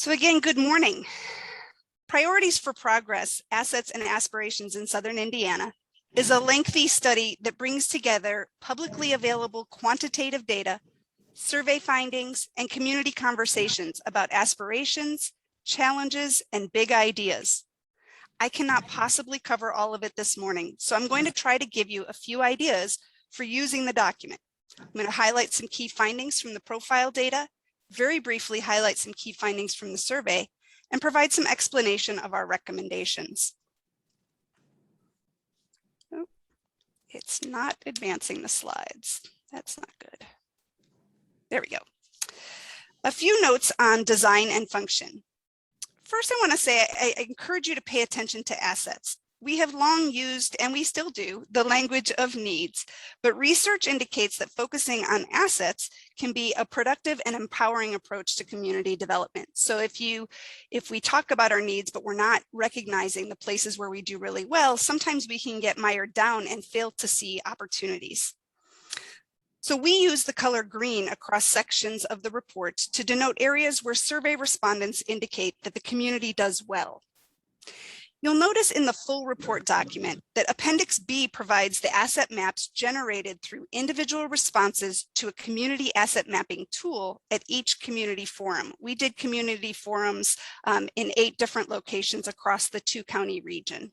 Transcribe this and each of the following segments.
So again, good morning. Priorities for Progress, Assets and Aspirations in Southern Indiana is a lengthy study that brings together publicly available quantitative data, survey findings, and community conversations about aspirations, challenges, and big ideas. I cannot possibly cover all of it this morning, so I'm going to try to give you a few ideas for using the document. I'm going to highlight some key findings from the profile data, very briefly highlight some key findings from the survey, and provide some explanation of our recommendations. Oh, it's not advancing the slides. That's not good. There we go. A few notes on design and function. First, I want to say I encourage you to pay attention to assets. We have long used, and we still do, the language of needs, but research indicates that focusing on assets can be a productive and empowering approach to community development. So if we talk about our needs, but we're not recognizing the places where we do really well, sometimes we can get mired down and fail to see opportunities. So we use the color green across sections of the report to denote areas where survey respondents indicate that the community does well. You'll notice in the full report document that Appendix B provides the asset maps generated through individual responses to a community asset mapping tool at each community forum. We did community forums in 8 different locations across the 2-county region.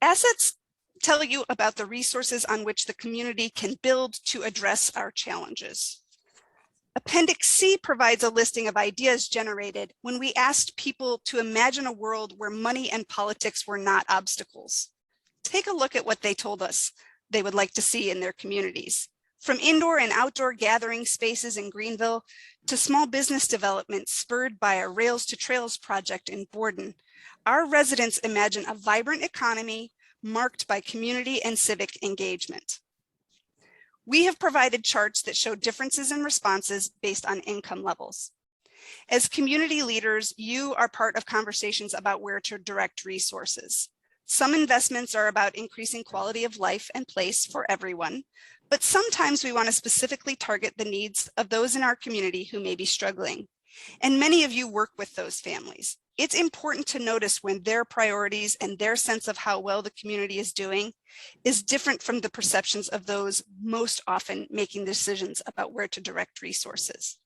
Assets tell you about the resources on which the community can build to address our challenges. Appendix C provides a listing of ideas generated when we asked people to imagine a world where money and politics were not obstacles. Take a look at what they told us they would like to see in their communities. From indoor and outdoor gathering spaces in Greenville to small business development spurred by a Rails to Trails project in Borden, our residents imagine a vibrant economy marked by community and civic engagement. We have provided charts that show differences in responses based on income levels. As community leaders, you are part of conversations about where to direct resources. Some investments are about increasing quality of life and place for everyone, but sometimes we want to specifically target the needs of those in our community who may be struggling. And many of you work with those families. It's important to notice when their priorities and their sense of how well the community is doing is different from the perceptions of those most often making decisions about where to direct resources.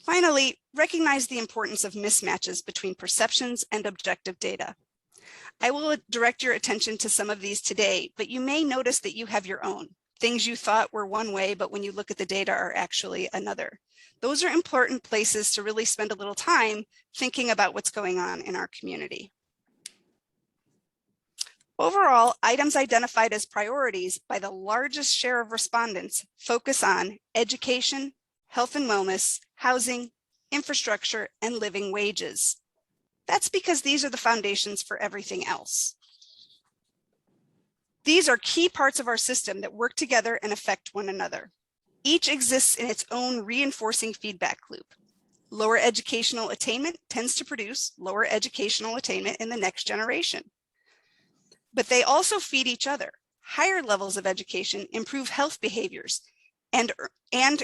Finally, recognize the importance of mismatches between perceptions and objective data. I will direct your attention to some of these today, but you may notice that you have your own. Things you thought were one way, but when you look at the data are actually another. Those are important places to really spend a little time thinking about what's going on in our community. Overall, items identified as priorities by the largest share of respondents focus on education, health and wellness, housing, infrastructure, and living wages. That's because these are the foundations for everything else. These are key parts of our system that work together and affect one another. Each exists in its own reinforcing feedback loop. Lower educational attainment tends to produce lower educational attainment in the next generation. But they also feed each other. Higher levels of education improve health behaviors and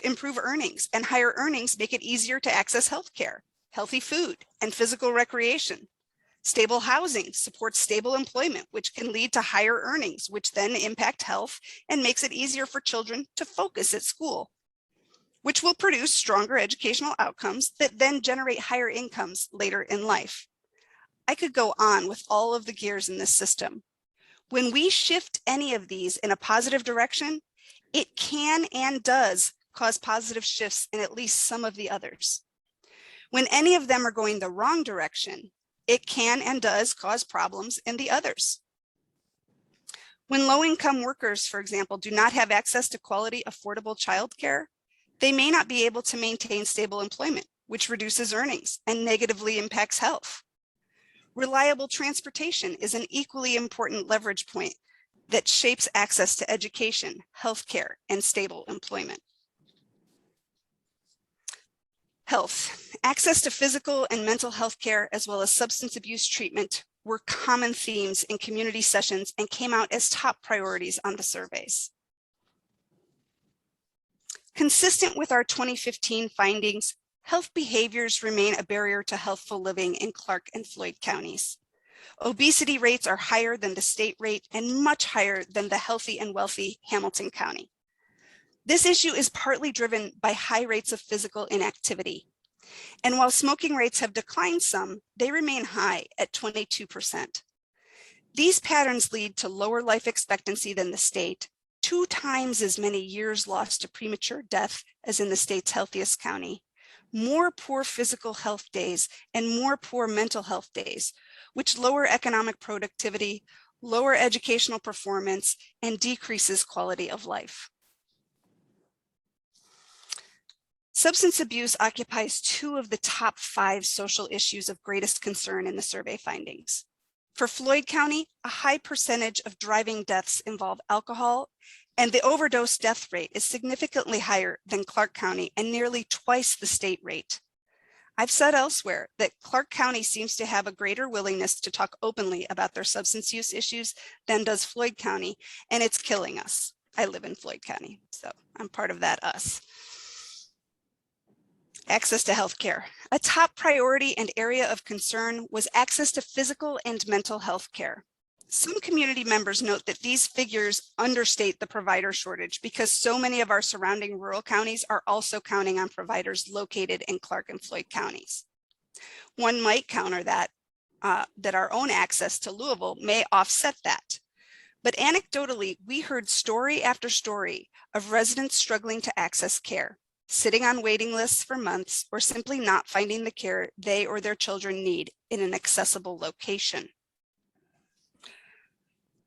improve earnings, and higher earnings make it easier to access health care, healthy food, and physical recreation. Stable housing supports stable employment, which can lead to higher earnings, which then impact health and makes it easier for children to focus at school, which will produce stronger educational outcomes that then generate higher incomes later in life. I could go on with all of the gears in this system. When we shift any of these in a positive direction, it can and does cause positive shifts in at least some of the others. When any of them are going the wrong direction, it can and does cause problems in the others. When low-income workers, for example, do not have access to quality, affordable childcare, they may not be able to maintain stable employment, which reduces earnings and negatively impacts health. Reliable transportation is an equally important leverage point that shapes access to education, healthcare, and stable employment. Health. Access to physical and mental health care, as well as substance abuse treatment, were common themes in community sessions and came out as top priorities on the surveys. Consistent with our 2015 findings, health behaviors remain a barrier to healthful living in Clark and Floyd counties. Obesity rates are higher than the state rate and much higher than the healthy and wealthy Hamilton County. This issue is partly driven by high rates of physical inactivity. And while smoking rates have declined some, they remain high at 22%. These patterns lead to lower life expectancy than the state, 2 times as many years lost to premature death as in the state's healthiest county, more poor physical health days, and more poor mental health days, which lower economic productivity, lower educational performance, and decreases quality of life. Substance abuse occupies 2 of the top 5 social issues of greatest concern in the survey findings. For Floyd County, a high percentage of driving deaths involve alcohol, and the overdose death rate is significantly higher than Clark County and nearly twice the state rate. I've said elsewhere that Clark County seems to have a greater willingness to talk openly about their substance use issues than does Floyd County, and it's killing us. I live in Floyd County, so I'm part of that us. Access to health care. A top priority and area of concern was access to physical and mental health care. Some community members note that these figures understate the provider shortage because so many of our surrounding rural counties are also counting on providers located in Clark and Floyd counties. One might counter that our own access to Louisville may offset that. But anecdotally, we heard story after story of residents struggling to access care, sitting on waiting lists for months, or simply not finding the care they or their children need in an accessible location.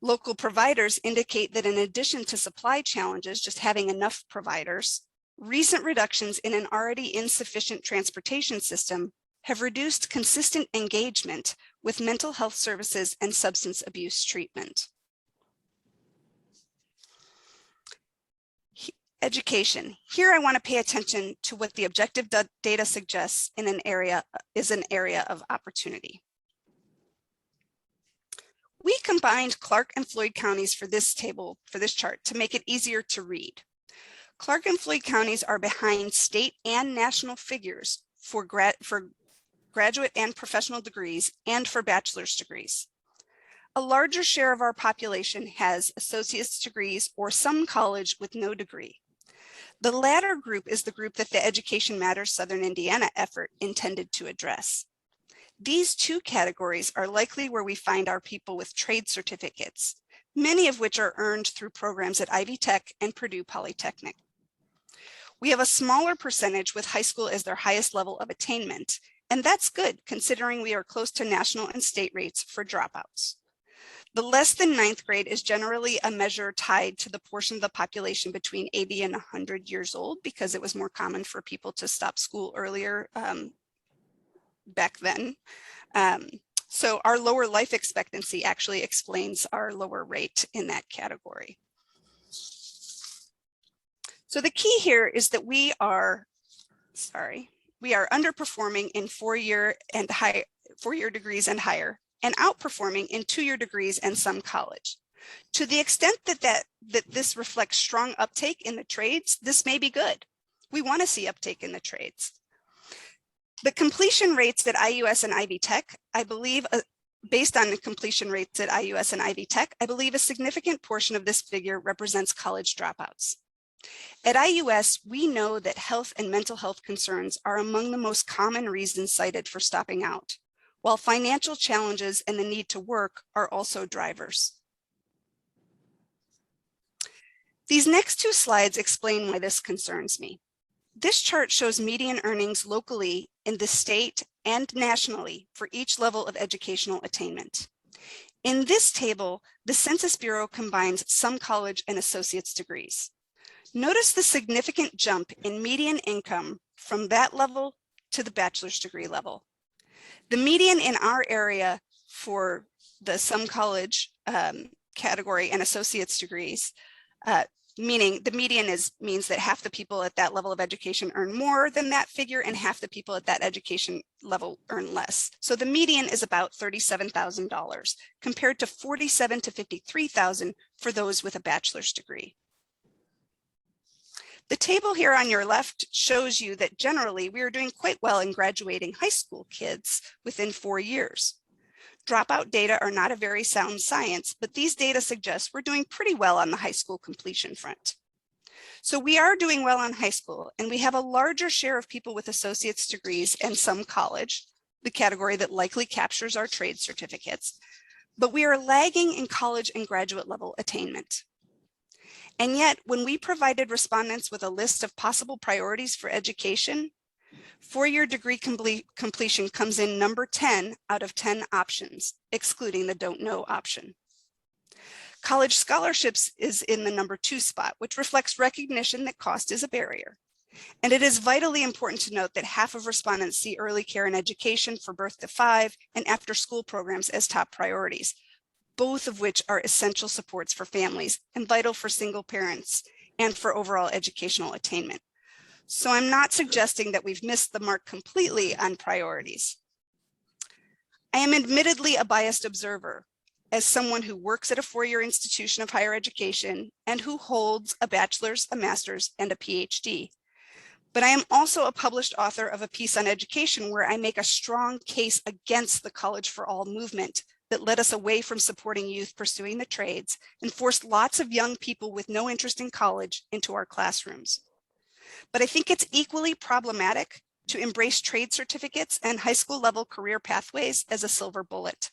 Local providers indicate that in addition to supply challenges, just having enough providers, recent reductions in an already insufficient transportation system have reduced consistent engagement with mental health services and substance abuse treatment. Education. Here I want to pay attention to what the objective data suggests in an area of opportunity. We combined Clark and Floyd counties for this chart to make it easier to read. Clark and Floyd counties are behind state and national figures for graduate and professional degrees and for bachelor's degrees. A larger share of our population has associate's degrees or some college with no degree. The latter group is the group that the Education Matters Southern Indiana effort intended to address. These 2 categories are likely where we find our people with trade certificates, many of which are earned through programs at Ivy Tech and Purdue Polytechnic. We have a smaller percentage with high school as their highest level of attainment, and that's good considering we are close to national and state rates for dropouts. The less than 9th grade is generally a measure tied to the portion of the population between 80 and 100 years old because it was more common for people to stop school earlier back then. So our lower life expectancy actually explains our lower rate in that category. So the key here is that we are underperforming in 4-year degrees and higher, and outperforming in 2-year degrees and some college. To the extent that this reflects strong uptake in the trades, this may be good. We want to see uptake in the trades. The completion rates at IUS and Ivy Tech, I believe, based on the completion rates at IUS and Ivy Tech, I believe a significant portion of this figure represents college dropouts. At IUS, we know that health and mental health concerns are among the most common reasons cited for stopping out, while financial challenges and the need to work are also drivers. These next 2 slides explain why this concerns me. This chart shows median earnings locally in the state and nationally for each level of educational attainment. In this table, the Census Bureau combines some college and associate's degrees. Notice the significant jump in median income from that level to the bachelor's degree level. The median in our area for the some college category and associate's degrees, meaning the median means that half the people at that level of education earn more than that figure and half the people at that education level earn less. So the median is about $37,000 compared to $47,000 to $53,000 for those with a bachelor's degree. The table here on your left shows you that generally we are doing quite well in graduating high school kids within 4 years. Dropout data are not a very sound science, but these data suggest we're doing pretty well on the high school completion front. So we are doing well on high school, and we have a larger share of people with associate's degrees and some college, the category that likely captures our trade certificates, but we are lagging in college and graduate level attainment. And yet, when we provided respondents with a list of possible priorities for education, 4-year degree completion comes in number 10 out of 10 options, excluding the don't know option. College scholarships is in the number 2 spot, which reflects recognition that cost is a barrier. And it is vitally important to note that half of respondents see early care and education for birth to 5 and after school programs as top priorities, both of which are essential supports for families and vital for single parents and for overall educational attainment. So I'm not suggesting that we've missed the mark completely on priorities. I am admittedly a biased observer as someone who works at a 4-year institution of higher education and who holds a bachelor's, a master's, and a PhD. But I am also a published author of a piece on education where I make a strong case against the College for All movement that led us away from supporting youth pursuing the trades and forced lots of young people with no interest in college into our classrooms. But I think it's equally problematic to embrace trade certificates and high school level career pathways as a silver bullet.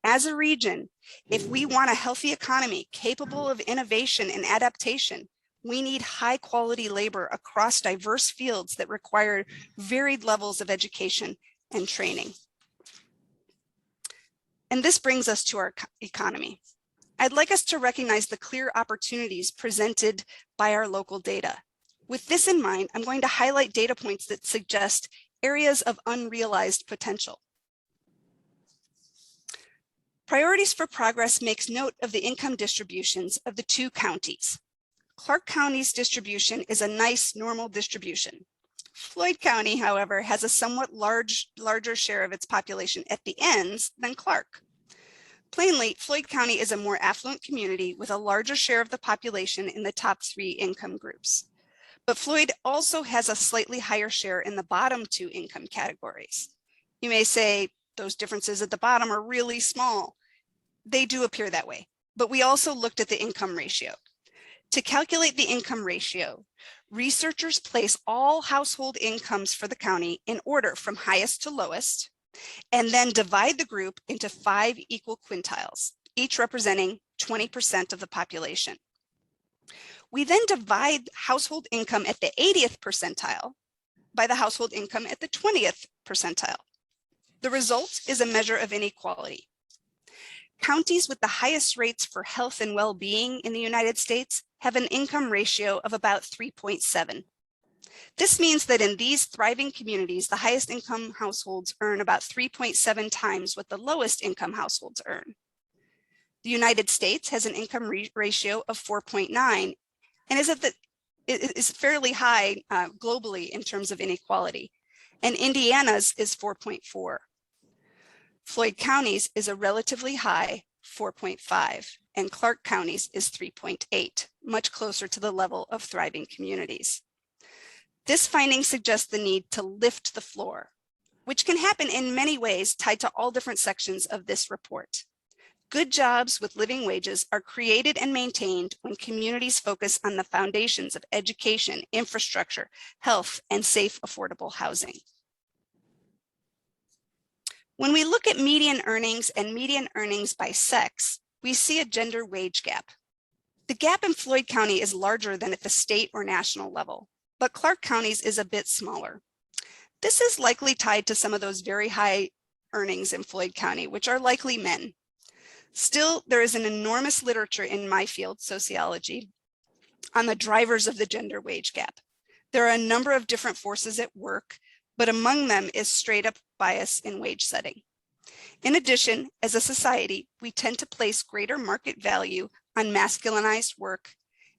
As a region, if we want a healthy economy capable of innovation and adaptation, we need high quality labor across diverse fields that require varied levels of education and training. And this brings us to our economy. I'd like us to recognize the clear opportunities presented by our local data. With this in mind, I'm going to highlight data points that suggest areas of unrealized potential. Priorities for Progress makes note of the income distributions of the 2 counties. Clark County's distribution is a nice normal distribution. Floyd County, however, has a somewhat larger share of its population at the ends than Clark. Plainly, Floyd County is a more affluent community with a larger share of the population in the top 3 income groups. But Floyd also has a slightly higher share in the bottom 2 income categories. You may say those differences at the bottom are really small. They do appear that way, but we also looked at the income ratio. To calculate the income ratio, researchers place all household incomes for the county in order from highest to lowest, and then divide the group into 5 equal quintiles, each representing 20% of the population. We then divide household income at the 80th percentile by the household income at the 20th percentile. The result is a measure of inequality. Counties with the highest rates for health and well-being in the United States have an income ratio of about 3.7. This means that in these thriving communities, the highest income households earn about 3.7 times what the lowest income households earn. The United States has an income ratio of 4.9 and is fairly high globally in terms of inequality. And Indiana's is 4.4. Floyd County's is a relatively high 4.5, and Clark County's is 3.8, much closer to the level of thriving communities. This finding suggests the need to lift the floor, which can happen in many ways tied to all different sections of this report. Good jobs with living wages are created and maintained when communities focus on the foundations of education, infrastructure, health, and safe, affordable housing. When we look at median earnings and median earnings by sex, we see a gender wage gap. The gap in Floyd County is larger than at the state or national level, but Clark County's is a bit smaller. This is likely tied to some of those very high earnings in Floyd County, which are likely men. Still, there is an enormous literature in my field, sociology, on the drivers of the gender wage gap. There are a number of different forces at work, but among them is straight up bias in wage setting. In addition, as a society, we tend to place greater market value on masculinized work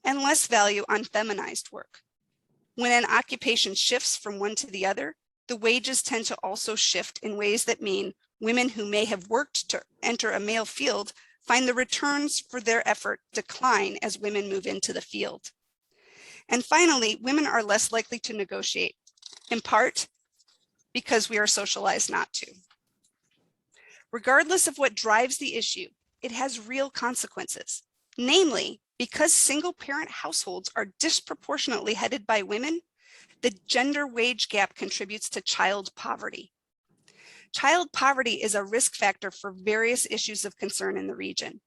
and less value on feminized work. When an occupation shifts from one to the other, the wages tend to also shift in ways that mean women who may have worked to enter a male field find the returns for their effort decline as women move into the field. And finally, women are less likely to negotiate, in part because we are socialized not to. Regardless of what drives the issue, it has real consequences. Namely, because single-parent households are disproportionately headed by women, the gender wage gap contributes to child poverty. Child poverty is a risk factor for various issues of concern in the region.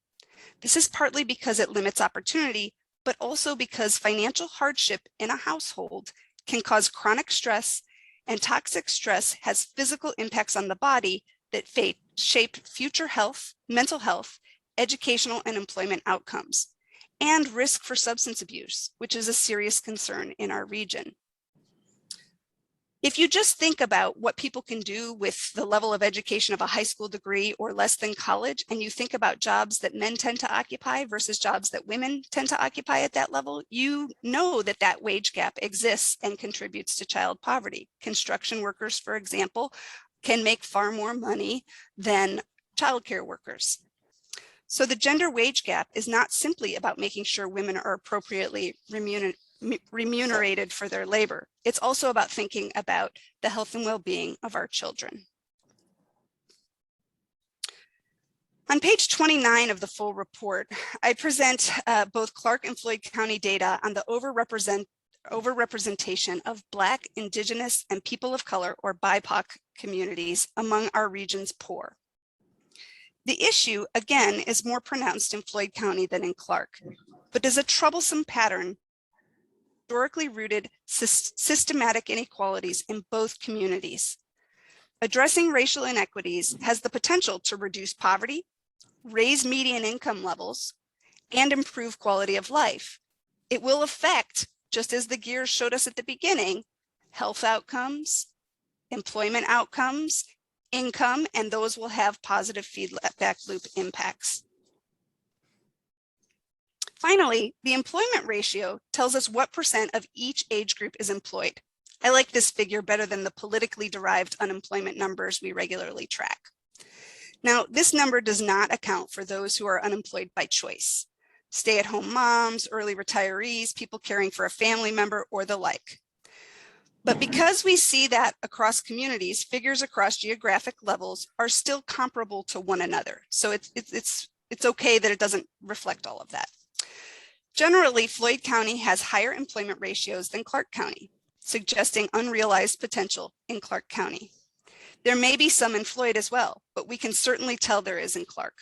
This is partly because it limits opportunity, but also because financial hardship in a household can cause chronic stress, and toxic stress has physical impacts on the body that shape future health, mental health, educational and employment outcomes, and risk for substance abuse, which is a serious concern in our region. If you just think about what people can do with the level of education of a high school degree or less than college, and you think about jobs that men tend to occupy versus jobs that women tend to occupy at that level, you know that that wage gap exists and contributes to child poverty. Construction workers, for example, can make far more money than childcare workers. So the gender wage gap is not simply about making sure women are appropriately remunerated for their labor. It's also about thinking about the health and well-being of our children. On page 29 of the full report, I present both Clark and Floyd County data on the overrepresentation of Black, Indigenous, and people of color, or BIPOC communities among our region's poor. The issue, again, is more pronounced in Floyd County than in Clark, but is a troublesome pattern, historically rooted systematic inequalities in both communities. Addressing racial inequities has the potential to reduce poverty, raise median income levels, and improve quality of life. It will affect, just as the gears showed us at the beginning, health outcomes, employment outcomes, income, and those will have positive feedback loop impacts. Finally, the employment ratio tells us what % of each age group is employed. I like this figure better than the politically derived unemployment numbers we regularly track. Now, this number does not account for those who are unemployed by choice: stay-at-home moms, early retirees, people caring for a family member, or the like. But because we see that across communities, figures across geographic levels are still comparable to one another. So it's okay that it doesn't reflect all of that. Generally, Floyd County has higher employment ratios than Clark County, suggesting unrealized potential in Clark County. There may be some in Floyd as well, but we can certainly tell there is in Clark.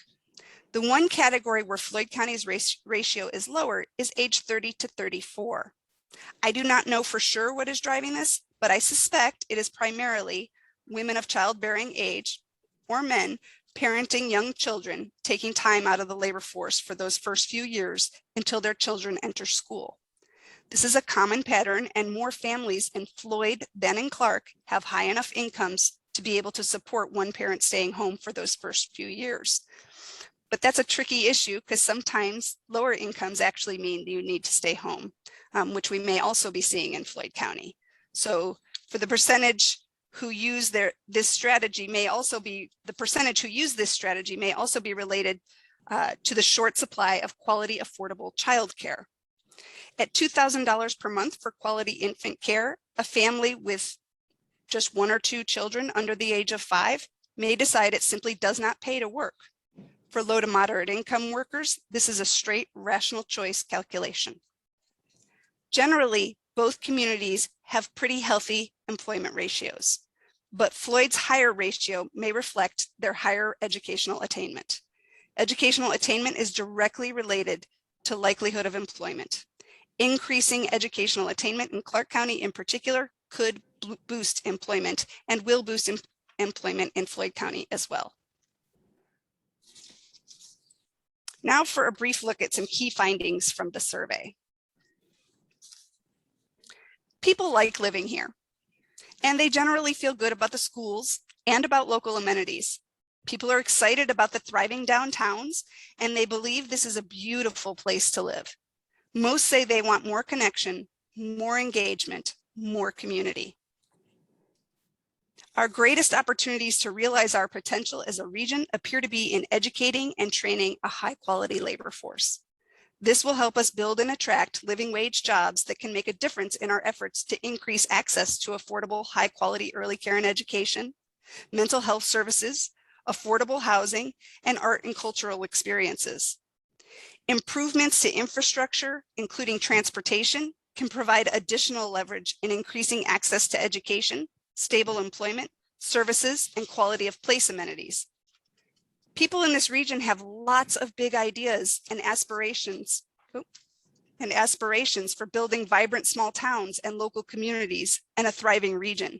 The one category where Floyd County's ratio is lower is age 30 to 34. I do not know for sure what is driving this, but I suspect it is primarily women of childbearing age or men parenting young children, taking time out of the labor force for those first few years until their children enter school. This is a common pattern, and more families in Floyd than in Clark have high enough incomes to be able to support one parent staying home for those first few years. But that's a tricky issue because sometimes lower incomes actually mean you need to stay home, which we may also be seeing in Floyd County. So for the percentage who use this strategy may also be related to the short supply of quality, affordable childcare. At $2,000 per month for quality infant care, a family with just 1 or 2 children under the age of 5 may decide it simply does not pay to work. For low to moderate income workers, this is a straight rational choice calculation. Generally, both communities have pretty healthy employment ratios, but Floyd's higher ratio may reflect their higher educational attainment. Educational attainment is directly related to likelihood of employment. Increasing educational attainment in Clark County in particular could boost employment and will boost employment in Floyd County as well. Now for a brief look at some key findings from the survey. People like living here, and they generally feel good about the schools and about local amenities. People are excited about the thriving downtowns, and they believe this is a beautiful place to live. Most say they want more connection, more engagement, more community. Our greatest opportunities to realize our potential as a region appear to be in educating and training a high-quality labor force. This will help us build and attract living wage jobs that can make a difference in our efforts to increase access to affordable, high quality early care and education, mental health services, affordable housing, and art and cultural experiences. Improvements to infrastructure, including transportation, can provide additional leverage in increasing access to education, stable employment, services, and quality of place amenities. People in this region have lots of big ideas and aspirations for building vibrant small towns and local communities and a thriving region.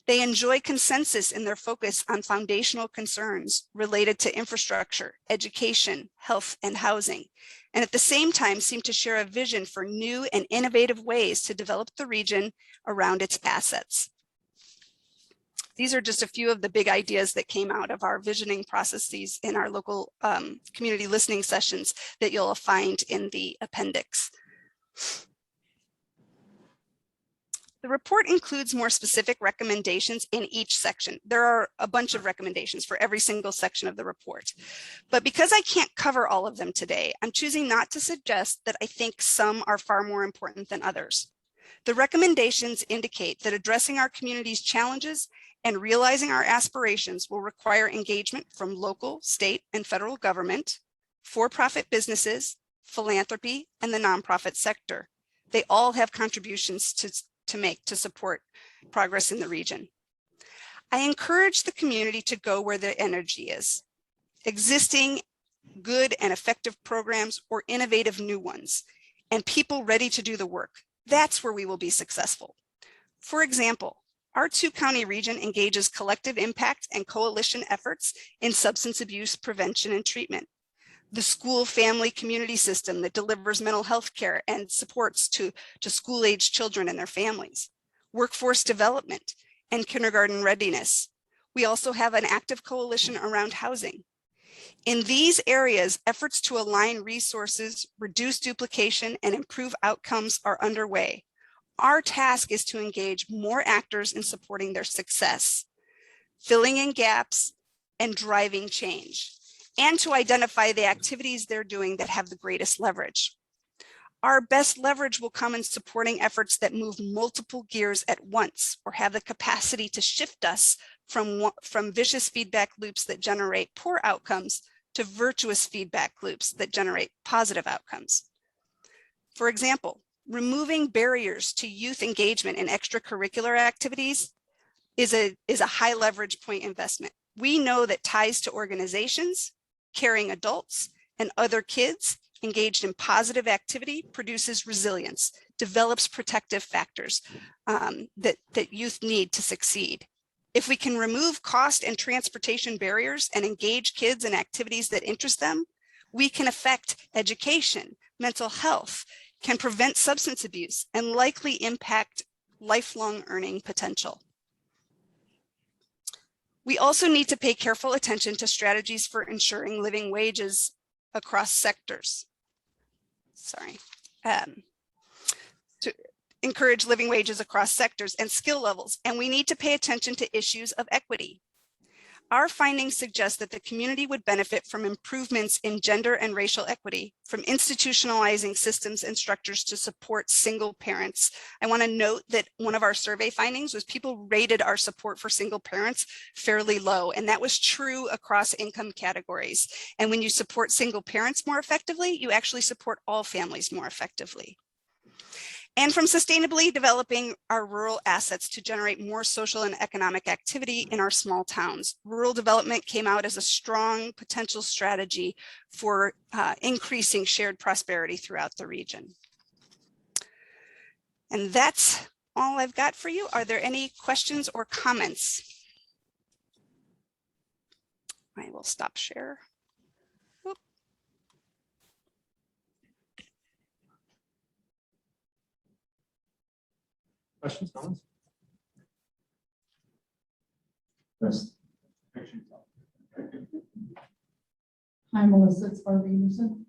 They enjoy consensus in their focus on foundational concerns related to infrastructure, education, health, and housing, and at the same time seem to share a vision for new and innovative ways to develop the region around its assets. These are just a few of the big ideas that came out of our visioning processes in our local community listening sessions that you'll find in the appendix. The report includes more specific recommendations in each section. There are a bunch of recommendations for every single section of the report. But because I can't cover all of them today, I'm choosing not to suggest that I think some are far more important than others. The recommendations indicate that addressing our community's challenges and realizing our aspirations will require engagement from local, state, and federal government, for-profit businesses, philanthropy, and the nonprofit sector. They all have contributions to make to support progress in the region. I encourage the community to go where the energy is. Existing good and effective programs or innovative new ones, and people ready to do the work. That's where we will be successful. For example, our two-county region engages collective impact and coalition efforts in substance abuse prevention and treatment. The school family community system that delivers mental health care and supports to school-age children and their families. Workforce development and kindergarten readiness. We also have an active coalition around housing. In these areas, efforts to align resources, reduce duplication, and improve outcomes are underway. Our task is to engage more actors in supporting their success, filling in gaps, and driving change, and to identify the activities they're doing that have the greatest leverage. Our best leverage will come in supporting efforts that move multiple gears at once or have the capacity to shift us from vicious feedback loops that generate poor outcomes to virtuous feedback loops that generate positive outcomes. For example, removing barriers to youth engagement in extracurricular activities is a high leverage point investment. We know that ties to organizations, caring adults, and other kids engaged in positive activity produces resilience, develops protective factors that youth need to succeed. If we can remove cost and transportation barriers and engage kids in activities that interest them, we can affect education, mental health, can prevent substance abuse, and likely impact lifelong earning potential. We also need to pay careful attention to strategies for ensuring living wages across sectors. To encourage living wages across sectors and skill levels, and we need to pay attention to issues of equity. Our findings suggest that the community would benefit from improvements in gender and racial equity, from institutionalizing systems and structures to support single parents. I want to note that one of our survey findings was people rated our support for single parents fairly low, and that was true across income categories. And when you support single parents more effectively, you actually support all families more effectively. And from sustainably developing our rural assets to generate more social and economic activity in our small towns. Rural development came out as a strong potential strategy for increasing shared prosperity throughout the region. And that's all I've got for you. Are there any questions or comments? I will stop share. Questions, comments? Yes. Hi, Melissa, it's Barbara Anderson.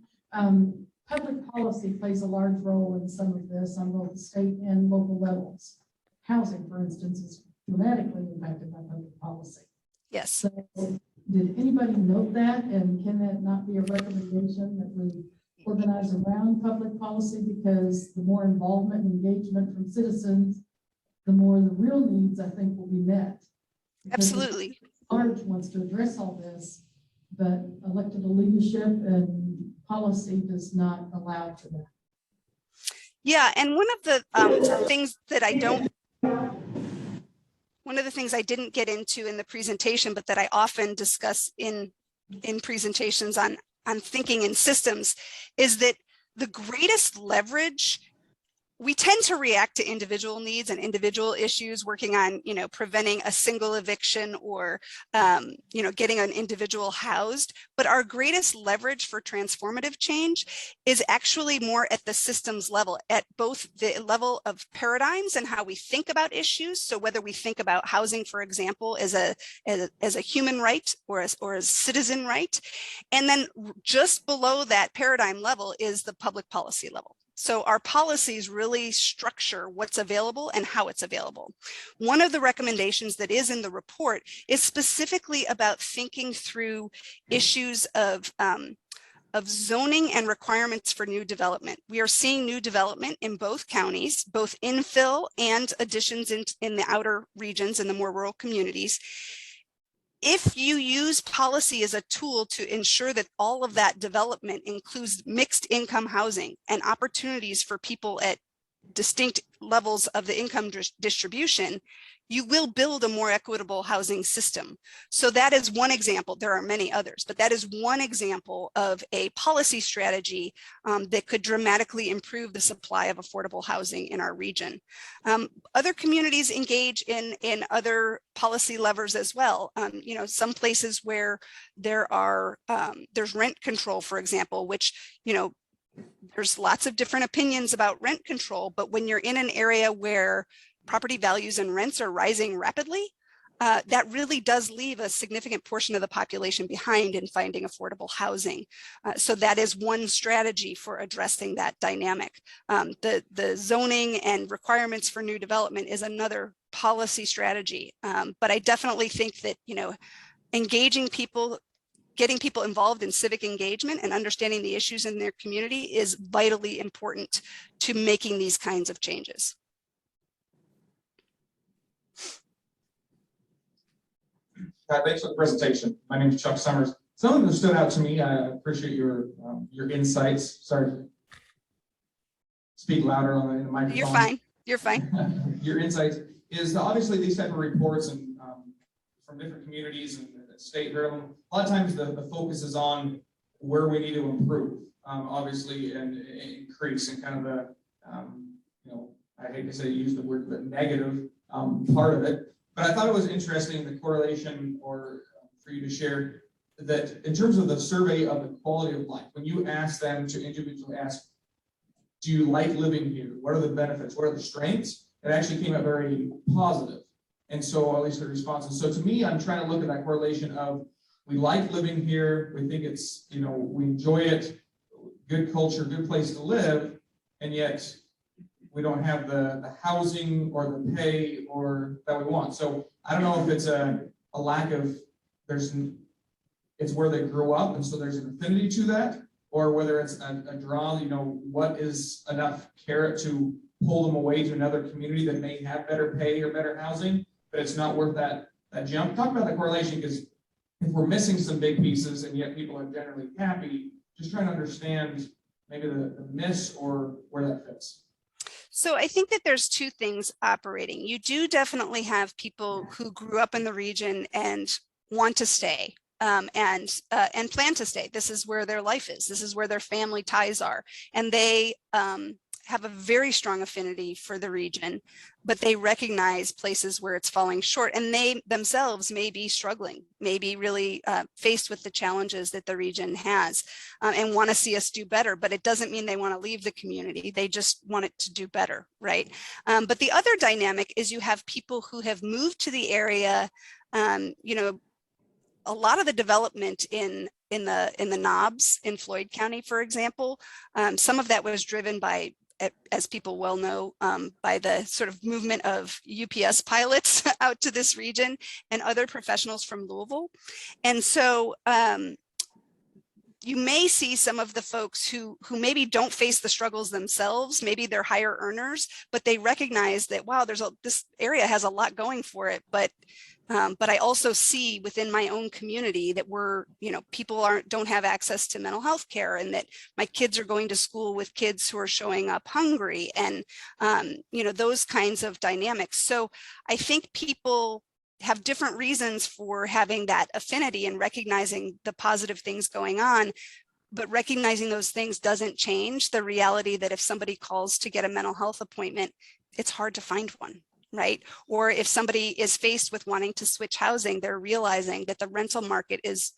Public policy plays a large role in some of this on both the state and local levels. Housing, for instance, is dramatically impacted by public policy. Yes. So did anybody note that, and can that not be a recommendation that we organize around public policy, because the more involvement and engagement from citizens, the more the real needs, I think, will be met. Because Absolutely. Large wants to address all this, but elected leadership and policy does not allow for that. Yeah, and one of the things that one of the things I didn't get into in the presentation, but that I often discuss in presentations on thinking in systems, is that the greatest leverage, we tend to react to individual needs and individual issues, working on, preventing a single eviction or, getting an individual housed. But our greatest leverage for transformative change is actually more at the systems level, at both the level of paradigms and how we think about issues. So whether we think about housing, for example, as a human right or a citizen right, and then just below that paradigm level is the public policy level. So our policies really structure what's available and how it's available. One of the recommendations that is in the report is specifically about thinking through issues of zoning and requirements for new development. We are seeing new development in both counties, both infill and additions in the outer regions and the more rural communities. If you use policy as a tool to ensure that all of that development includes mixed income housing and opportunities for people at distinct levels of the income distribution, you will build a more equitable housing system. So that is one example. There are many others, but that is one example of a policy strategy that could dramatically improve the supply of affordable housing in our region. Other communities engage in other policy levers as well. Some places where there's rent control, for example, which, there's lots of different opinions about rent control, but when you're in an area where property values and rents are rising rapidly, that really does leave a significant portion of the population behind in finding affordable housing. So that is one strategy for addressing that dynamic. The zoning and requirements for new development is another policy strategy. But I definitely think that, engaging people, getting people involved in civic engagement and understanding the issues in their community is vitally important to making these kinds of changes. Thanks for the presentation. My name is Chuck Summers. Something that stood out to me, I appreciate your insights. Sorry to speak louder on the microphone. You're fine. You're fine. Your insights is obviously these type of reports and from different communities and state here. A lot of times the focus is on where we need to improve, obviously, and increase, and kind of the, I hate to say use the word, but negative part of it. But I thought it was interesting, the correlation, or for you to share, that in terms of the survey of the quality of life, when you ask them to individually ask, do you like living here? What are the benefits? What are the strengths? It actually came out very positive. And so, at least the responses. So to me, I'm trying to look at that correlation of, we like living here. We think it's, we enjoy it, good culture, good place to live. And yet we don't have the housing or the pay or that we want. So I don't know if it's a lack of, it's where they grew up, and so there's an affinity to that, or whether it's a draw, what is enough carrot to pull them away to another community that may have better pay or better housing, but it's not worth that jump. Talk about the correlation, because if we're missing some big pieces and yet people are generally happy, just trying to understand maybe the miss or where that fits. So I think that there's two things operating. You do definitely have people who grew up in the region and want to stay and plan to stay. This is where their life is. This is where their family ties are. And they have a very strong affinity for the region, but they recognize places where it's falling short, and they themselves may be struggling, may be really faced with the challenges that the region has, and want to see us do better. But it doesn't mean they want to leave the community. They just want it to do better, right? But the other dynamic is you have people who have moved to the area. A lot of the development in the knobs in Floyd County, for example, some of that was driven by, as people well know, by the sort of movement of UPS pilots out to this region and other professionals from Louisville. And so you may see some of the folks who maybe don't face the struggles themselves. Maybe they're higher earners, but they recognize that, wow, this area has a lot going for it. But I also see within my own community that people don't have access to mental health care, and that my kids are going to school with kids who are showing up hungry, and those kinds of dynamics. So I think people have different reasons for having that affinity and recognizing the positive things going on, but recognizing those things doesn't change the reality that if somebody calls to get a mental health appointment, it's hard to find one, right? Or if somebody is faced with wanting to switch housing, they're realizing that the rental market is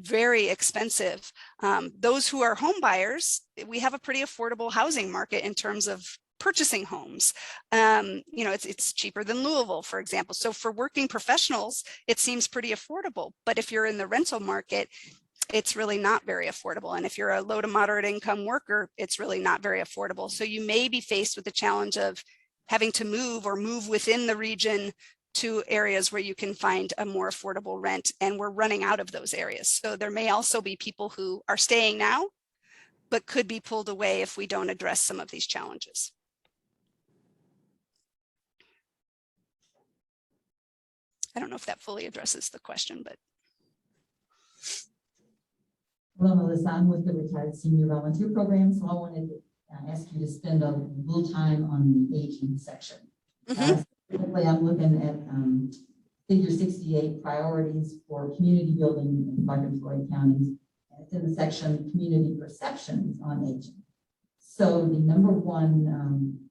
very expensive. Those who are home buyers, we have a pretty affordable housing market in terms of purchasing homes. It's cheaper than Louisville, for example. So for working professionals, it seems pretty affordable. But if you're in the rental market, it's really not very affordable. And if you're a low to moderate income worker, it's really not very affordable. So you may be faced with the challenge of having to move within the region to areas where you can find a more affordable rent. And we're running out of those areas. So there may also be people who are staying now, but could be pulled away if we don't address some of these challenges. I don't know if that fully addresses the question, but. Hello, Melissa. I'm with the Retired Senior Volunteer Program, so I wanted to ask you to spend a little time on the aging section. Specifically, I'm looking at figure 68, priorities for community building in Clark and Floyd Counties. It's in the section community perceptions on aging. So the number one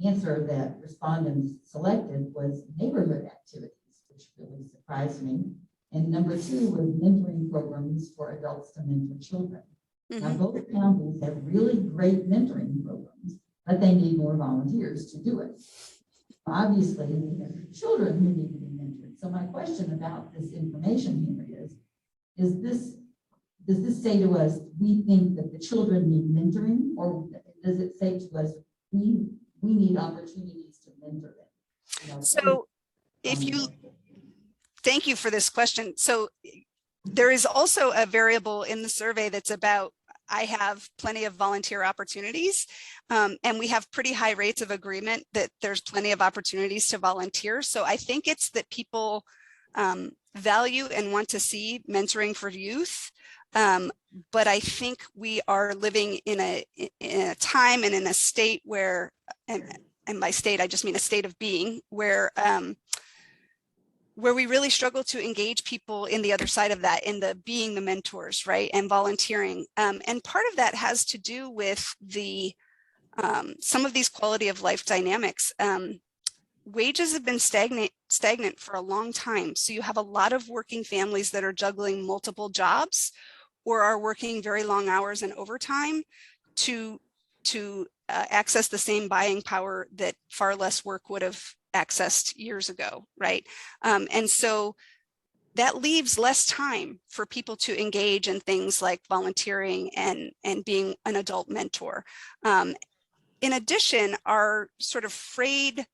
answer that respondents selected was neighborhood activities, which really surprised me. And number two was mentoring programs for adults to mentor children. Now, both counties have really great mentoring programs, but they need more volunteers to do it. Obviously, we have children who need to be mentored. So my question about this information here is this, does this say to us, we think that the children need mentoring, or does it say to us, we need opportunities to mentor them? So thank you for this question. So there is also a variable in the survey that's about, I have plenty of volunteer opportunities, and we have pretty high rates of agreement that there's plenty of opportunities to volunteer. So I think it's that people value and want to see mentoring for youth. But I think we are living in a time and in a state where, and by state, I just mean a state of being, where we really struggle to engage people in the other side of that, in the being the mentors, right, and volunteering. And part of that has to do with some of these quality of life dynamics. Wages have been stagnant for a long time. So you have a lot of working families that are juggling multiple jobs or are working very long hours and overtime to access the same buying power that far less work would have accessed years ago, right? And so that leaves less time for people to engage in things like volunteering and being an adult mentor. In addition, our sort of frayed,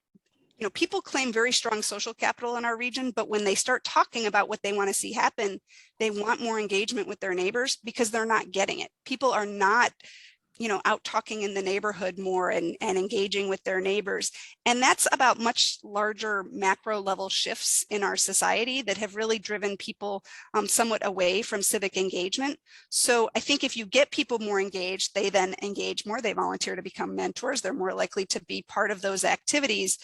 people claim very strong social capital in our region, but when they start talking about what they want to see happen, they want more engagement with their neighbors because they're not getting it. People are not out talking in the neighborhood more and engaging with their neighbors. And that's about much larger macro level shifts in our society that have really driven people somewhat away from civic engagement. So I think if you get people more engaged, they then engage more, they volunteer to become mentors, they're more likely to be part of those activities.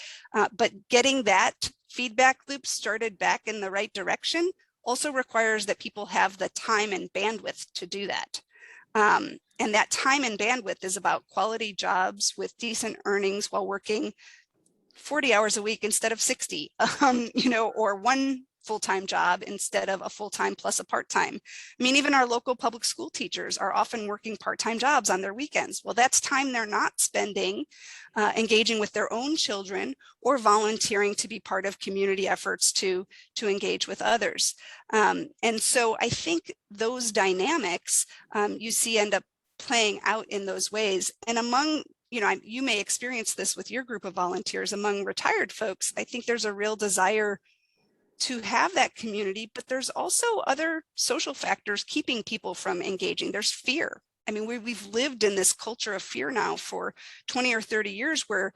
But getting that feedback loop started back in the right direction also requires that people have the time and bandwidth to do that. And that time and bandwidth is about quality jobs with decent earnings while working 40 hours a week instead of 60, or one full-time job instead of a full-time plus a part-time. I mean, even our local public school teachers are often working part-time jobs on their weekends. Well, that's time they're not spending engaging with their own children or volunteering to be part of community efforts to engage with others. And so I think those dynamics you see end up playing out in those ways. And among, you may experience this with your group of volunteers, among retired folks, I think there's a real desire to have that community, but there's also other social factors keeping people from engaging. There's fear. I mean, we've lived in this culture of fear now for 20 or 30 years where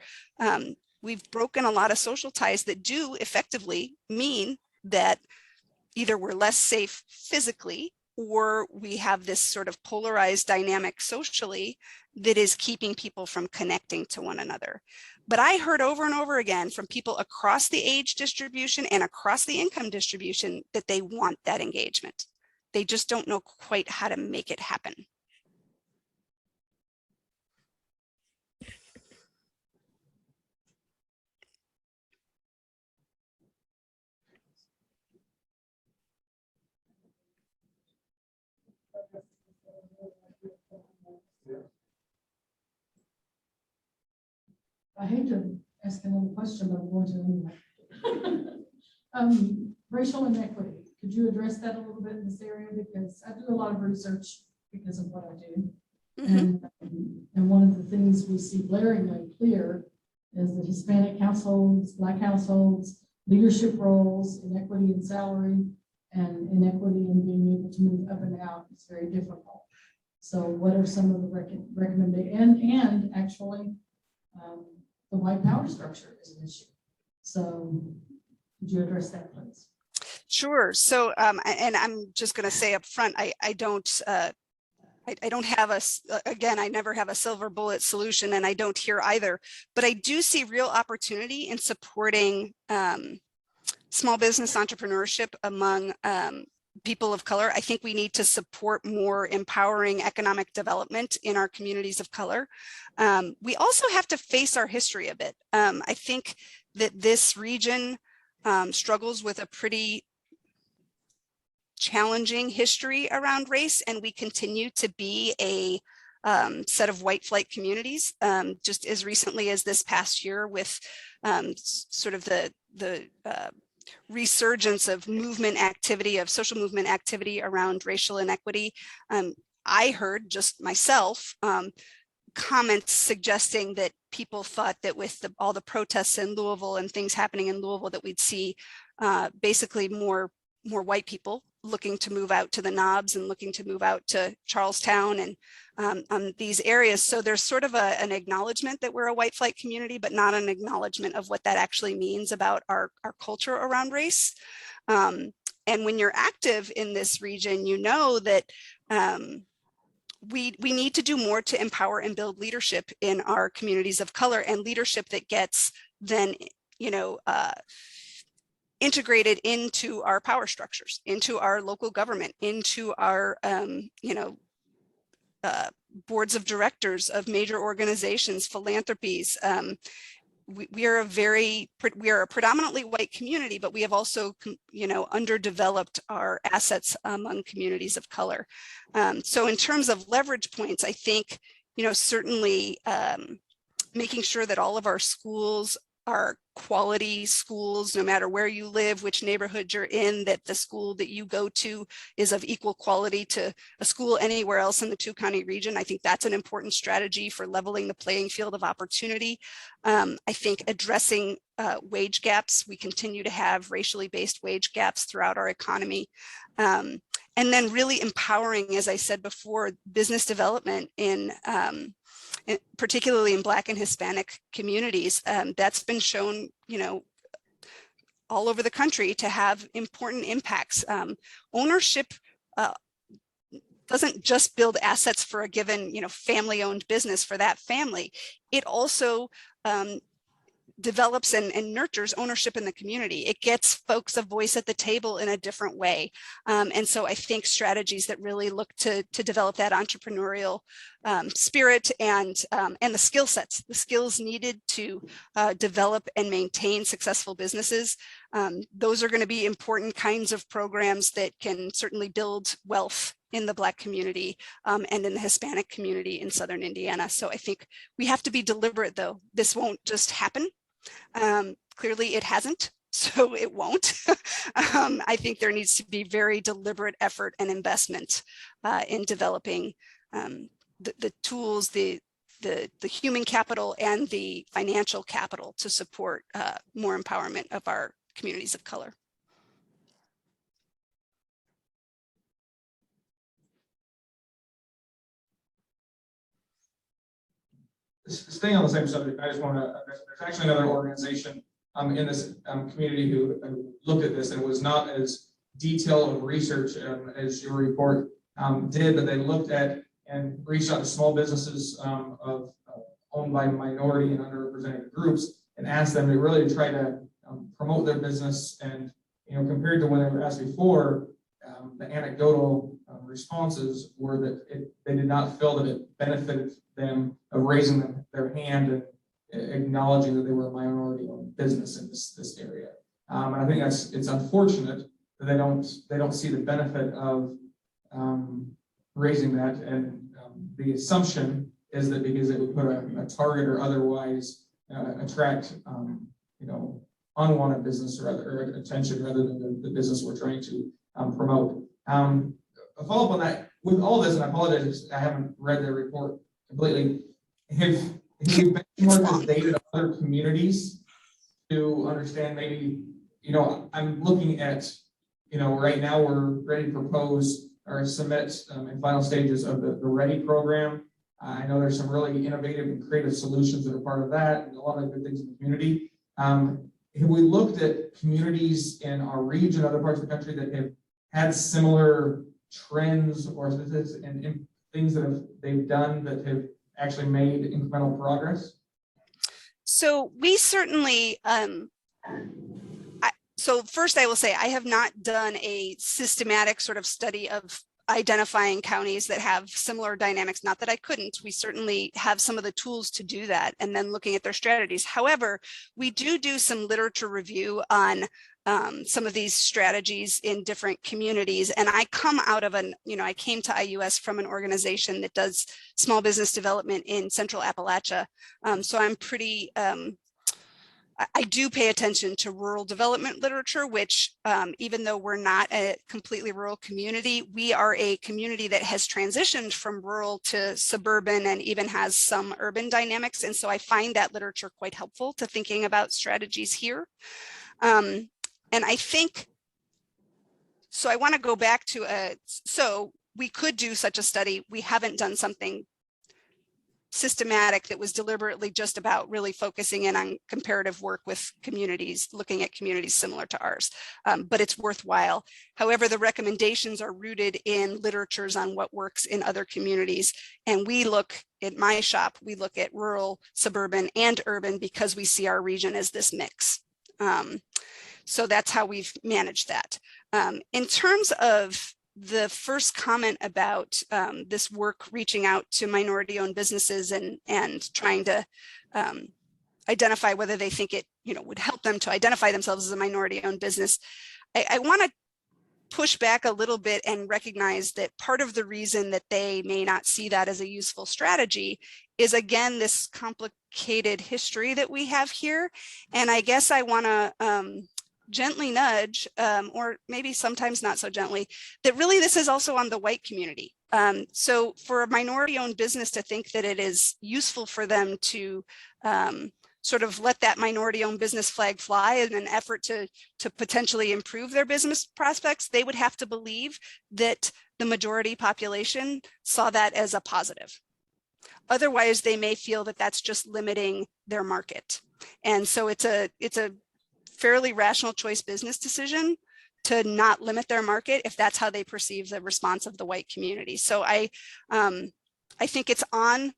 we've broken a lot of social ties that do effectively mean that either we're less safe physically or we have this sort of polarized dynamic socially that is keeping people from connecting to one another. But I heard over and over again from people across the age distribution and across the income distribution that they want that engagement. They just don't know quite how to make it happen. I hate to ask another question, but I'm going to anyway. Racial inequity, could you address that a little bit in this area? Because I do a lot of research because of what I do. And one of the things we see blaringly clear is that Hispanic households, Black households, leadership roles, inequity in salary, and inequity in being able to move up and out is very difficult. So what are some of the recommendations? And actually, the white power structure is an issue. So could you address that, please? Sure. So, and I'm just going to say up front, I don't have again, I never have a silver bullet solution, and I don't here either, but I do see real opportunity in supporting small business entrepreneurship among people of color. I think we need to support more empowering economic development in our communities of color. We also have to face our history a bit. I think that this region struggles with a pretty challenging history around race, and we continue to be a set of white flight communities. Just as recently as this past year with sort of the resurgence of movement activity, of social movement activity around racial inequity. I heard just myself comments suggesting that people thought that with all the protests in Louisville and things happening in Louisville that we'd see basically more white people looking to move out to the Knobs and looking to move out to Charlestown and these areas. So there's sort of an acknowledgement that we're a white flight community, but not an acknowledgement of what that actually means about our culture around race. And when you're active in this region, you know that we need to do more to empower and build leadership in our communities of color, and leadership that gets then, integrated into our power structures, into our local government, into our, boards of directors of major organizations, philanthropies. We are a predominantly white community, but we have also, underdeveloped our assets among communities of color. So in terms of leverage points, I think, certainly making sure that all of our schools are quality schools, no matter where you live, which neighborhood you're in, that the school that you go to is of equal quality to a school anywhere else in the two-county region. I think that's an important strategy for leveling the playing field of opportunity. I think addressing wage gaps. We continue to have racially based wage gaps throughout our economy. And then really empowering, as I said before, business development in particularly in Black and Hispanic communities. That's been shown, all over the country to have important impacts. Ownership doesn't just build assets for a given, family-owned business for that family. It also develops and nurtures ownership in the community. It gets folks a voice at the table in a different way. And so I think strategies that really look to develop that entrepreneurial spirit and the skill sets, the skills needed to develop and maintain successful businesses. Those are going to be important kinds of programs that can certainly build wealth in the Black community and in the Hispanic community in Southern Indiana. So I think we have to be deliberate, though. This won't just happen. Clearly it hasn't, so it won't. I think there needs to be very deliberate effort and investment in developing the tools, the human capital and the financial capital to support more empowerment of our communities of color. staying on the same subject, I just want to, there's actually another organization in this community who looked at this, and it was not as detailed of research as your report did, but they looked at and reached out to small businesses owned by minority and underrepresented groups and asked them to really try to promote their business. And compared to when they were asked before, the anecdotal responses were that they did not feel that it benefited them of raising their hand and acknowledging that they were a minority-owned business in this area. And I think it's unfortunate that they don't see the benefit of raising that. And the assumption is that because it would put a target or otherwise attract unwanted business or attention rather than the business we're trying to promote. A follow-up on that, with all this, and I apologize, I haven't read the report completely. Have you benchmarked the data to other communities to understand maybe, I'm looking at, right now we're ready to propose or submit in final stages of the READY program. I know there's some really innovative and creative solutions that are part of that, and a lot of good things in the community. Have we looked at communities in our region, other parts of the country that have had similar trends or statistics and things that they've done that have actually made incremental progress? So we certainly, so first I will say I have not done a systematic sort of study of identifying counties that have similar dynamics. Not that I couldn't, we certainly have some of the tools to do that and then looking at their strategies. However, we do some literature review on some of these strategies in different communities. And I come out of I came to IUS from an organization that does small business development in Central Appalachia. So I'm pretty, I do pay attention to rural development literature, which even though we're not a completely rural community, we are a community that has transitioned from rural to suburban and even has some urban dynamics. And so I find that literature quite helpful to thinking about strategies here. And I think, so I want to go back to so we could do such a study. We haven't done something systematic that was deliberately just about really focusing in on comparative work with communities, looking at communities similar to ours, but it's worthwhile. However, the recommendations are rooted in literatures on what works in other communities. And we look at my shop, we look at rural, suburban, and urban because we see our region as this mix. So that's how we've managed that. In terms of the first comment about this work reaching out to minority-owned businesses and trying to identify whether they think it would help them to identify themselves as a minority-owned business, I want to push back a little bit and recognize that part of the reason that they may not see that as a useful strategy is, again, this complicated history that we have here. And I guess I want to gently nudge, or maybe sometimes not so gently, that really this is also on the white community. So for a minority-owned business to think that it is useful for them to sort of let that minority-owned business flag fly in an effort to potentially improve their business prospects, they would have to believe that the majority population saw that as a positive. Otherwise, they may feel that that's just limiting their market. And so it's a fairly rational choice business decision to not limit their market if that's how they perceive the response of the white community. So I think it's on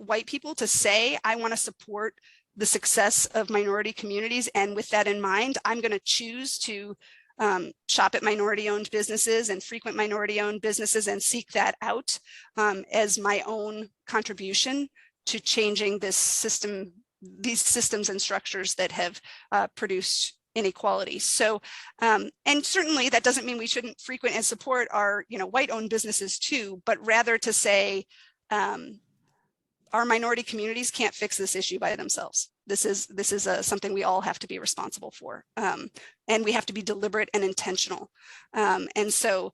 white people to say, I want to support the success of minority communities. And with that in mind, I'm going to choose to shop at minority-owned businesses and frequent minority-owned businesses and seek that out as my own contribution to changing this system, these systems and structures that have produced inequality. So, and certainly that doesn't mean we shouldn't frequent and support our, white-owned businesses too, but rather to say our minority communities can't fix this issue by themselves. This is something we all have to be responsible for, and we have to be deliberate and intentional. And so,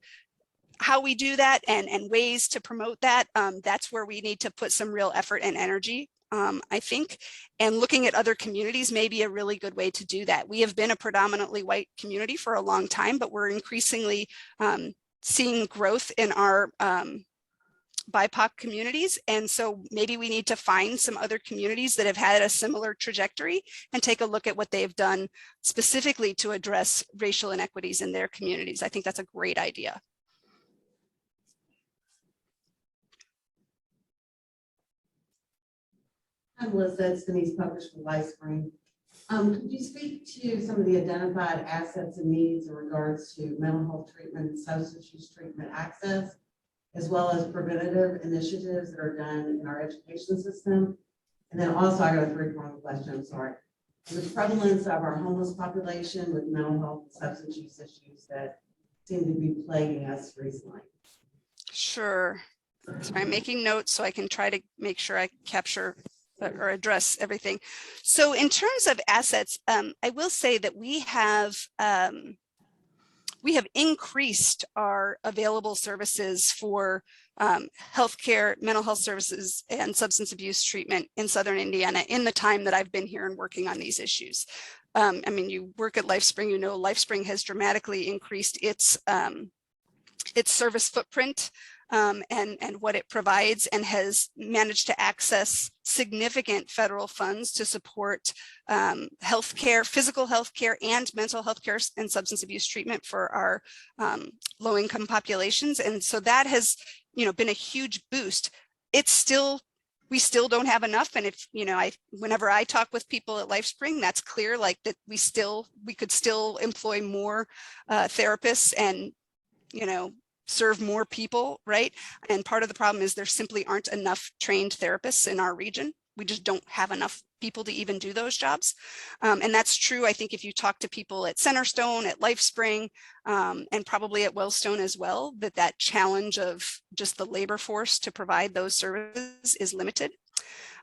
how we do that and ways to promote that, that's where we need to put some real effort and energy. I think, and looking at other communities may be a really good way to do that. We have been a predominantly white community for a long time, but we're increasingly seeing growth in our BIPOC communities. And so maybe we need to find some other communities that have had a similar trajectory and take a look at what they've done specifically to address racial inequities in their communities. I think that's a great idea. I'm Melissa, it's Denise published from LifeSpring. Could you speak to some of the identified assets and needs in regards to mental health treatment and substance use treatment access, as well as preventative initiatives that are done in our education system? And then also, I got a three-pronged question, I'm sorry. The prevalence of our homeless population with mental health and substance use issues that seem to be plaguing us recently. Sure. So I'm making notes so I can try to make sure I capture or address everything. So in terms of assets, I will say that we have increased our available services for healthcare, mental health services, and substance abuse treatment in Southern Indiana in the time that I've been here and working on these issues. I mean, you work at LifeSpring, you know, LifeSpring has dramatically increased its service footprint and what it provides, and has managed to access significant federal funds to support healthcare, physical healthcare, and mental health care and substance abuse treatment for our low-income populations. And so that has, you know, been a huge boost. We still don't have enough. And if, you know, whenever I talk with people at LifeSpring, that's clear, like that we could still employ more therapists and, you know, serve more people, right? And part of the problem is there simply aren't enough trained therapists in our region. We just don't have enough people to even do those jobs. And that's true, I think, if you talk to people at Centerstone, at LifeSpring, and probably at Wellstone as well, that challenge of just the labor force to provide those services is limited.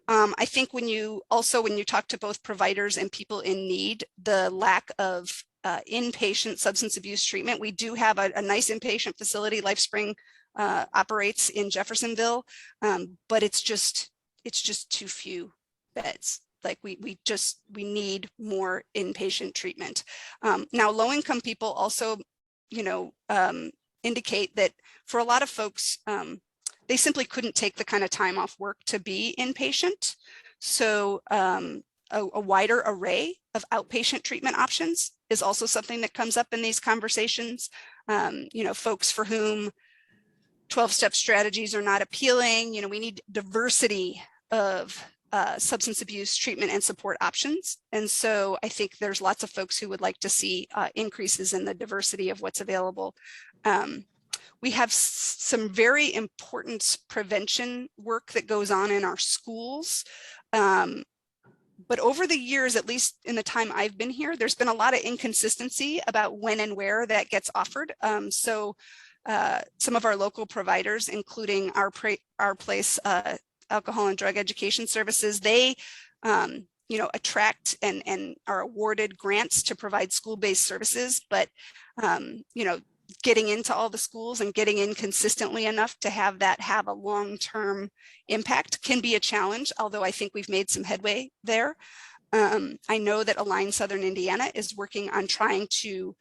I think when you talk to both providers and people in need, the lack of inpatient substance abuse treatment. We do have a nice inpatient facility. LifeSpring operates in Jeffersonville, but it's just too few beds. Like we need more inpatient treatment. Now, low-income people also, you know, indicate that for a lot of folks, they simply couldn't take the kind of time off work to be inpatient. So a wider array of outpatient treatment options is also something that comes up in these conversations. You know, folks for whom 12-step strategies are not appealing, you know, we need diversity of substance abuse treatment and support options. And so I think there's lots of folks who would like to see increases in the diversity of what's available. We have some very important prevention work that goes on in our schools. But over the years, at least in the time I've been here, there's been a lot of inconsistency about when and where that gets offered. So some of our local providers, including our place, Alcohol and Drug Education Services, they you know, attract and are awarded grants to provide school-based services, but you know, getting into all the schools and getting in consistently enough to have that have a long-term impact can be a challenge, although I think we've made some headway there. I know that Align Southern Indiana is working on trying to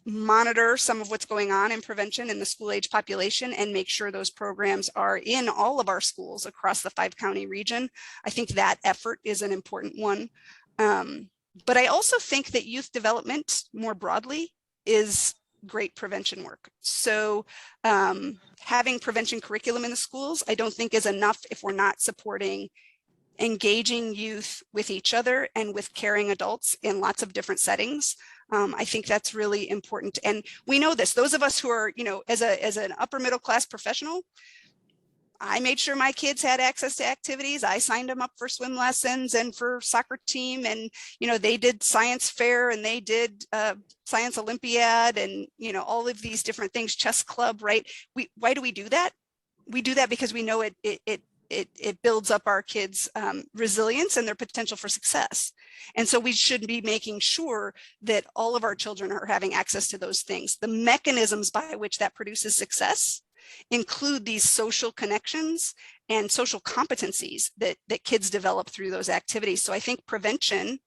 monitor some of what's going on in prevention in the school-age population and make sure those programs are in all of our schools across the 5-county region. I think that effort is an important one. But I also think that youth development more broadly is great prevention work. So having prevention curriculum in the schools, I don't think is enough if we're not supporting engaging youth with each other and with caring adults in lots of different settings. I think that's really important. And we know this, those of us who are, you know, as an upper middle class professional, I made sure my kids had access to activities. I signed them up for swim lessons and for soccer team. And, you know, they did science fair and they did science Olympiad and, you know, all of these different things, chess club, right? Why do we do that? We do that because we know it builds up our kids' resilience and their potential for success. And so we should be making sure that all of our children are having access to those things. The mechanisms by which that produces success include these social connections and social competencies that kids develop through those activities. So I think prevention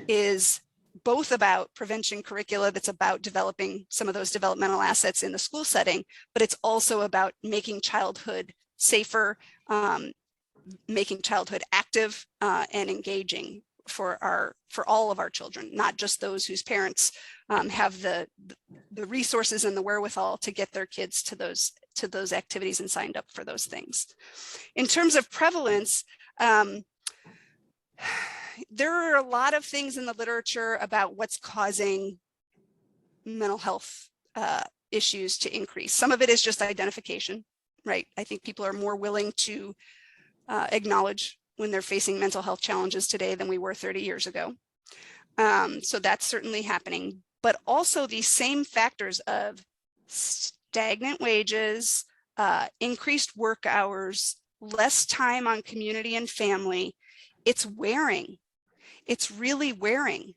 is both about prevention curricula that's about developing some of those developmental assets in the school setting, but it's also about making childhood safer, making childhood active and engaging for all of our children, not just those whose parents have the resources and the wherewithal to get their kids to those activities and signed up for those things. In terms of prevalence, there are a lot of things in the literature about what's causing mental health issues to increase. Some of it is just identification, right? I think people are more willing to acknowledge when they're facing mental health challenges today than we were 30 years ago. So that's certainly happening, but also these same factors of stagnant wages, increased work hours, less time on community and family. It's wearing. It's really wearing.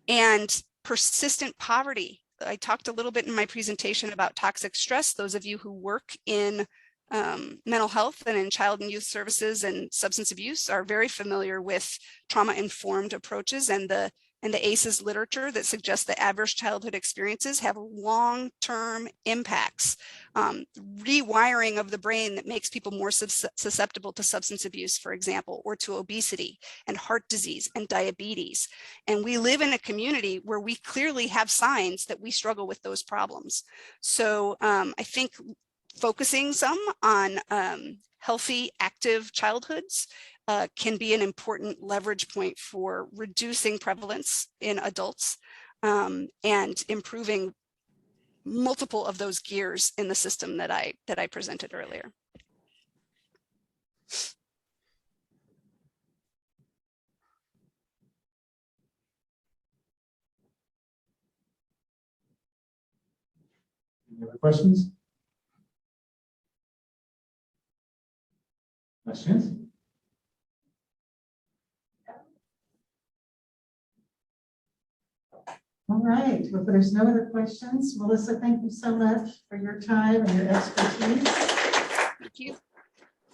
And persistent poverty. I talked a little bit in my presentation about toxic stress. Those of you who work in mental health and in child and youth services and substance abuse are very familiar with trauma-informed approaches and the ACEs literature that suggests that adverse childhood experiences have long-term impacts, rewiring of the brain that makes people more susceptible to substance abuse, for example, or to obesity and heart disease and diabetes. And we live in a community where we clearly have signs that we struggle with those problems. So I think focusing some on healthy, active childhoods can be an important leverage point for reducing prevalence in adults and improving multiple of those gears in the system that I presented earlier. Any other questions? Questions? All right, well, if there's no other questions, Melissa, thank you so much for your time and your expertise.